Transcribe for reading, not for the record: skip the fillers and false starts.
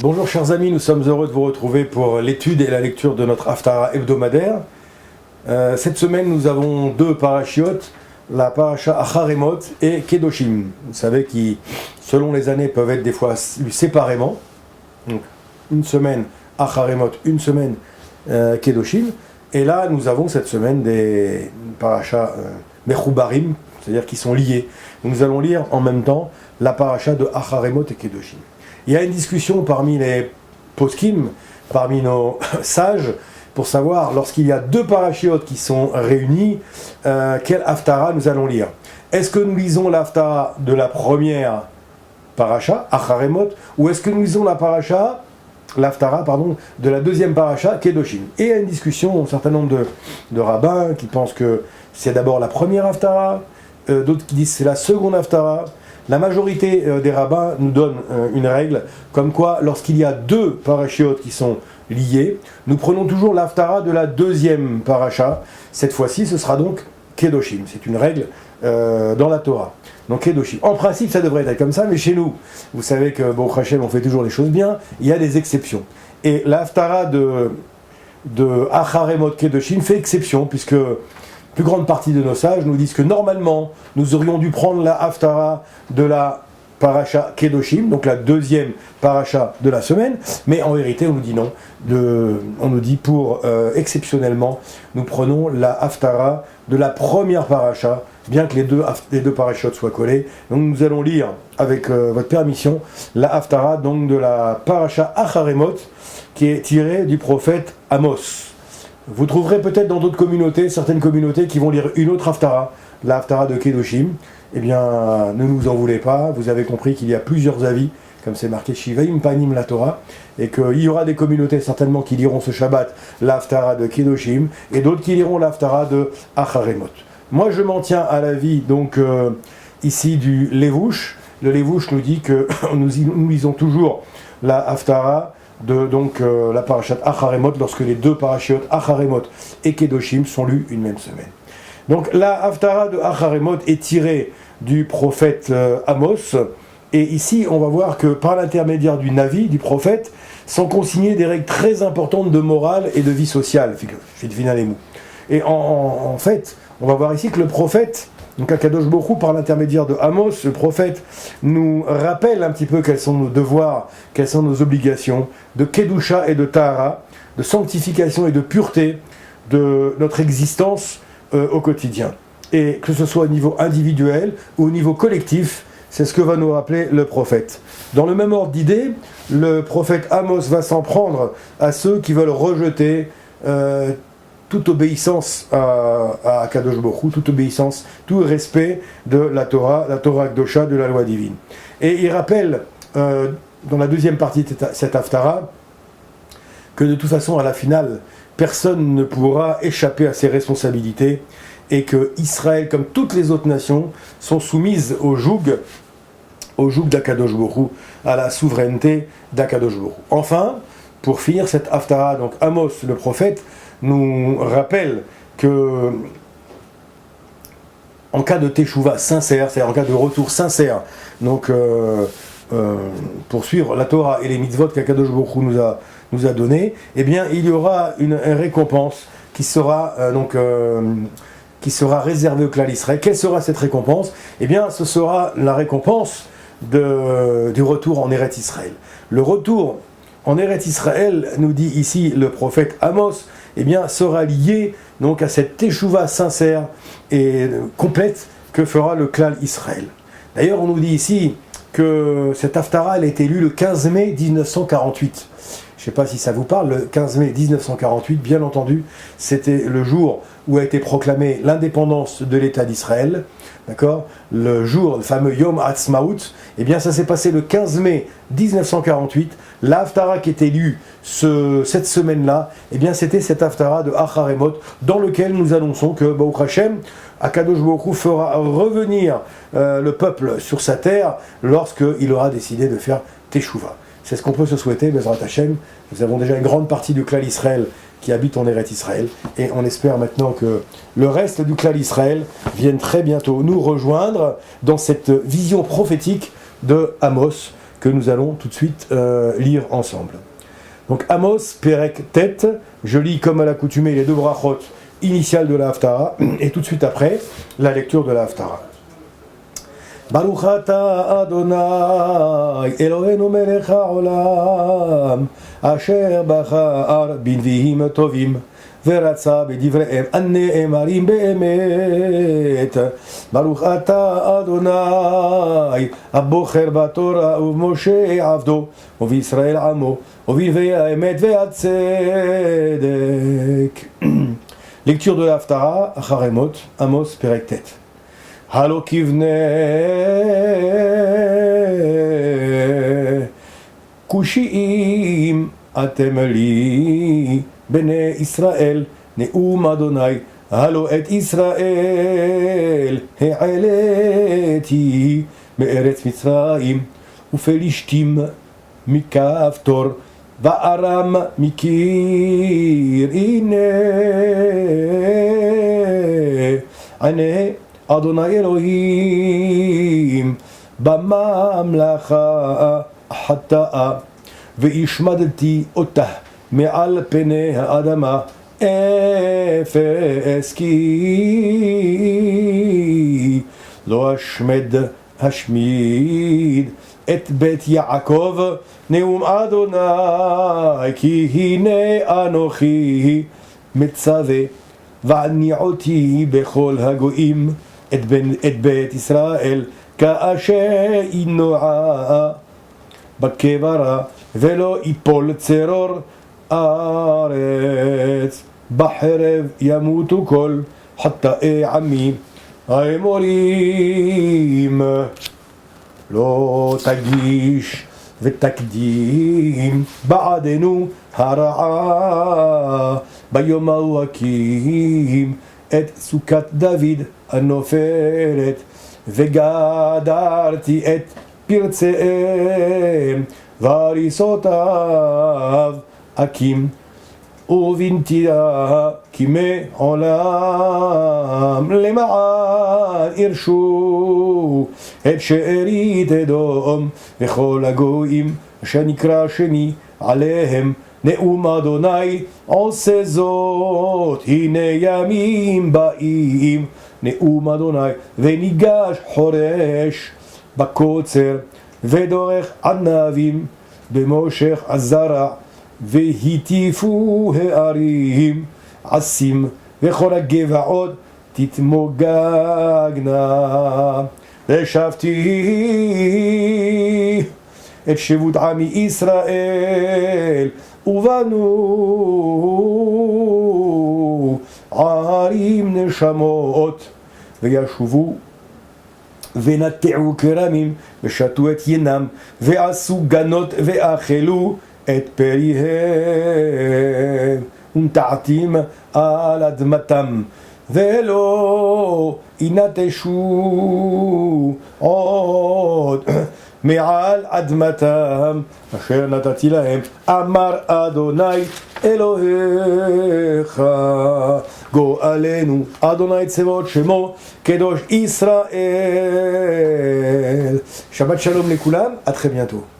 Bonjour chers amis, nous sommes heureux de vous retrouver pour l'étude et la lecture de notre Haftara hebdomadaire. Cette semaine nous avons deux parachiotes, la paracha Acharemot et Kedoshim. Vous savez qui, selon les années, peuvent être des fois lus séparément. Donc, une semaine Acharemot, une semaine Kedoshim. Et là nous avons cette semaine des parachas Mechoubarim, c'est-à-dire qui sont liés. Donc, nous allons lire en même temps la paracha de Acharemot et Kedoshim. Il y a une discussion parmi les poskim, parmi nos sages, pour savoir, lorsqu'il y a deux parachiotes qui sont réunis, quel haftara nous allons lire. Est-ce que nous lisons l'haftara de la première paracha, Acharemot, ou est-ce que nous lisons l'haftara de la deuxième paracha, Kedoshim. Et il y a une discussion, un certain nombre de rabbins qui pensent que c'est d'abord la première haftara, d'autres qui disent que c'est la seconde haftara. La majorité des rabbins nous donne une règle, comme quoi, lorsqu'il y a deux parachiotes qui sont liés, nous prenons toujours l'haftara de la deuxième paracha. Cette fois-ci, ce sera donc Kedoshim. C'est une règle dans la Torah. Donc Kedoshim. En principe, ça devrait être comme ça, mais chez nous, vous savez que, bon, Hachem, on fait toujours les choses bien, il y a des exceptions. Et l'haftara de Acharemot Kedoshim fait exception, puisque plus grande partie de nos sages nous disent que normalement, nous aurions dû prendre la haftara de la paracha Kedoshim, donc la deuxième paracha de la semaine, mais en vérité, on nous dit non. On nous dit pour exceptionnellement, nous prenons la haftara de la première paracha, bien que les deux parachutes soient collés. Donc nous allons lire, avec votre permission, la haftara donc de la paracha Acharemot, qui est tirée du prophète Amos. Vous trouverez peut-être dans d'autres communautés, certaines communautés qui vont lire une autre haftara, la haftara de Kedoshim. Eh bien, ne nous en voulez pas, vous avez compris qu'il y a plusieurs avis, comme c'est marqué Shivaim Panim la Torah, et qu'il y aura des communautés certainement qui liront ce Shabbat la haftara de Kedoshim, et d'autres qui liront la haftara de Acharemot. Moi, je m'en tiens à l'avis, donc, ici du Levouche. Le Levouche nous dit que nous lisons toujours la haftara de la parashat Acharemot lorsque les deux parachiotes Acharemot et Kedoshim sont lus une même semaine. Donc la haftara de Acharemot est tirée du prophète Amos, et ici on va voir que par l'intermédiaire du Navi, du prophète, sont consignées des règles très importantes de morale et de vie sociale. Et en fait, on va voir ici que le prophète, donc Akadosh Borou, par l'intermédiaire de Amos, le prophète, nous rappelle un petit peu quels sont nos devoirs, quelles sont nos obligations, de Kedusha et de Tahara, de sanctification et de pureté de notre existence au quotidien. Et que ce soit au niveau individuel ou au niveau collectif, c'est ce que va nous rappeler le prophète. Dans le même ordre d'idée, le prophète Amos va s'en prendre à ceux qui veulent rejeter toute obéissance à Kadosh Borou, toute obéissance, tout respect de la Torah Kdosha, de la loi divine. Et il rappelle, dans la deuxième partie de cette haftara, que de toute façon, à la finale, personne ne pourra échapper à ses responsabilités, et que Israël, comme toutes les autres nations, sont soumises au joug d'Akadosh Borou, à la souveraineté d'Akadosh Borou. Enfin, pour finir cette haftara, donc Amos, le prophète, nous rappelle que en cas de teshuva sincère, c'est-à-dire en cas de retour sincère, donc pour suivre la Torah et les mitzvot qu'Akadosh Baruch Hu nous a donné, eh bien il y aura une récompense qui sera réservée au clan Israël. Quelle sera cette récompense ? Eh bien ce sera la récompense du retour en Eretz Israël. Le retour en Eretz Israël, nous dit ici le prophète Amos, eh bien, sera lié donc à cette teshuva sincère et complète que fera le clan Israël. D'ailleurs, on nous dit ici que cette haftara elle a été lue le 15 mai 1948. Je ne sais pas si ça vous parle, le 15 mai 1948, bien entendu, c'était le jour où a été proclamée l'indépendance de l'État d'Israël, d'accord ? Le fameux Yom Ha'atzmaut, eh bien ça s'est passé le 15 mai 1948. La haftara qui était lue cette semaine-là, eh bien c'était cette haftara de Acharemot, dans lequel nous annonçons que Baruch Hashem, Akadosh Baruch Hu fera revenir le peuple sur sa terre lorsqu'il aura décidé de faire Teshuvah. C'est ce qu'on peut se souhaiter, Bezrat Hashem. Nous avons déjà une grande partie du clan Israël qui habite en Eretz Israël, et on espère maintenant que le reste du clan Israël vienne très bientôt nous rejoindre dans cette vision prophétique de Amos, que nous allons tout de suite lire ensemble. Donc Amos, Perek, Tête, je lis comme à l'accoutumée les deux brachot initiales de la Haftara, et tout de suite après, la lecture de la Haftara. Baruch ata Adonai Eloheinu melech haolam asher bachar b'nviim tovim ורצה בדבריהם הנאמרים באמת. ברוך אתה אדוני הבוחר בתורה ובמשה עבדו ובישראל עמו ובנביאי האמת והצדק. Lecture de l'Haftara, Acharemot, Amos, Perek Tet. Halo kivne kushim atem li בני ישראל, נאום אדוני, הלא את ישראל העליתי מארץ מצרים, ופלישתים מכפתור, וארם מקיר, הנה עיני אדוני אלוהים בממלכה חטאה, והשמדתי אותה מעל פני האדמה אפס, כי לא השמיד את בית יעקב, נאום אדוני, כי הנה אנוכי מצווה והניעותי בכל הגויים את בית ישראל כאשר ינוע בקברה ולא יפול צרור הארץ, בחרב ימותו כל חטאי עמי האמורים. לא תגיש ותקדים בעדנו הרעה, ביום ההוא אקים את סוכת דוד הנופלת, וגדרתי את פרציהם והריסותיו אקים, ובנתיה כימי עולם, למען ירשו את שארית אדום וכל הגויים אשר נקרא שמי עליהם. נאום אדוני עושה זאת, הנה ימים באים, נאום אדוני, וניגש חורש בקוצר, ודורך ענבים במושך הזרע, והטיפו הערים עשים, וכל הגבעות תתמוגגנה. ושבתי את שבות עמי ישראל, ובנו ערים נשמות, וישובו ונטעו כרמים, ושתו את ינם, ועשו גנות, ואכלו את פריהם, ונטעתים על אדמתם, ולא ינטשו עוד מעל אדמתם אשר נתתי להם, אמר אדוני אלוהיך. גואלנו אדוני צבאות שמו, קדוש ישראל. שבת שלום לכולם, עד très bientôt.